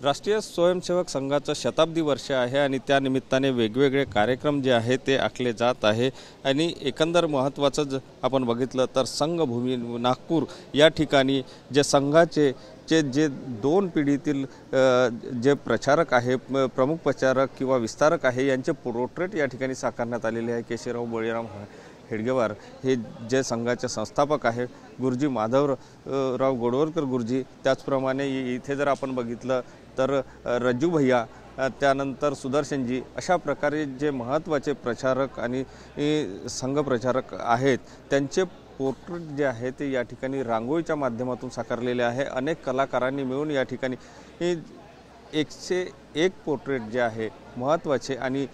राष्ट्रीय स्वयंसेवक संघाचं शताब्दी वर्ष आहे आणि त्या निमित्ताने वेगवेगळे कार्यक्रम जे आहे ते आखले जात आहे आणि एकंदर महत्त्वाचं आपण बघितलं तर संघभूमी नागपूर या ठिकाणी जे संघाचे जे दोन पिढीतील जे प्रचारक आहे प्रमुख प्रचारक किंवा विस्तारक आहे यांचे पोर्ट्रेट या ठिकाणी साकारण्यात आलेले आहे। केशवराव बळीराम हेडगेवार हे जे संघाचे संस्थापक आहे, गुरुजी माधवराव गोडवरकर गुरुजी, त्याचप्रमाणे इथे जर आपण बघितलं तर रज्जू भैया, त्यानंतर सुदर्शनजी, अशा प्रकारे जे महत्त्वाचे प्रचारक आणि संघ प्रचारक आहेत त्यांचे पोर्ट्रेट जे आहे ते या ठिकाणी रांगोळीच्या माध्यमातून साकारलेले आहे। अनेक कलाकारांनी मिळून या ठिकाणी 101 पोर्ट्रेट जे आहे महत्त्वाचे आणि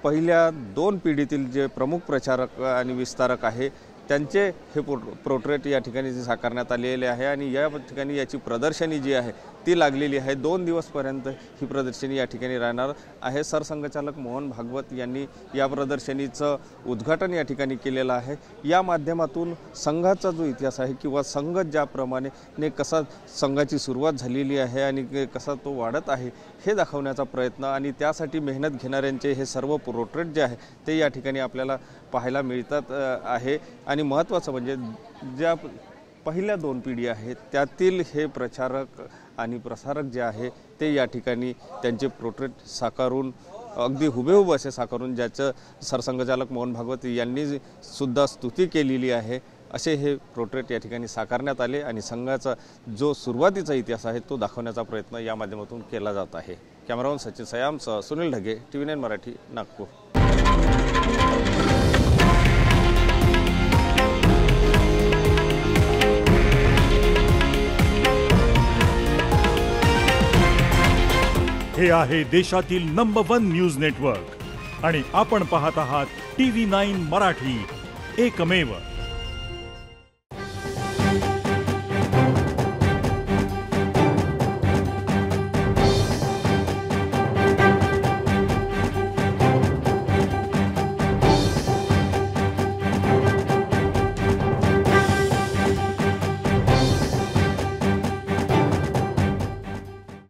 पहिल्या दोन पिढीतील जे प्रमुख प्रचारक आणि विस्तारक आहे त्यांचे हे पोर्ट्रेट या ठिकाणी साकारण्यात आलेले आहे आणि या ठिकाणी याची प्रदर्शनी जी आहे ती लागलेली आहे। 2 दिवसपर्यंत ही प्रदर्शनी या ठिकाणी राहणार आहे। सरसंघचालक मोहन भागवत यांनी या प्रदर्शनीचं उद्घाटन या ठिकाणी केलेलं आहे। या माध्यमातून संघाचा जो इतिहास आहे किंवा संघ ज्याप्रमाणे कसा संघाची सुरुवात झालेली आहे आणि कसा तो वाढत आहे हे दाखवण्याचा प्रयत्न आणि त्यासाठी मेहनत घेणाऱ्यांचे हे सर्व पोर्ट्रेट जे आहे ते या ठिकाणी आपल्याला पाहायला मिळतात आहे। आणि महत्त्वाचं म्हणजे ज्या पहिल्या दोन पिढी आहेत त्यातील हे प्रचारक आणि प्रसारक जे आहे ते या ठिकाणी त्यांचे पोर्ट्रेट साकारून अगदी हुबेहूब असे साकारून ज्याचं सरसंघचालक मोहन भागवत यांनी सुद्धा स्तुती केलेली आहे असे हे पोर्ट्रेट या ठिकाणी साकारण्यात आले आणि संघाचा जो सुरुवातीचा इतिहास आहे तो दाखवण्याचा प्रयत्न या माध्यमातून केला जात आहे। कॅमेरामन सचिन सयामसह सुनील ढगे, TV9 मराठी, नागपूर। हे आहे देशातील नंबर 1 न्यूज नेटवर्क आणि आपण पाहत आहात TV9 मराठी, एकमेव।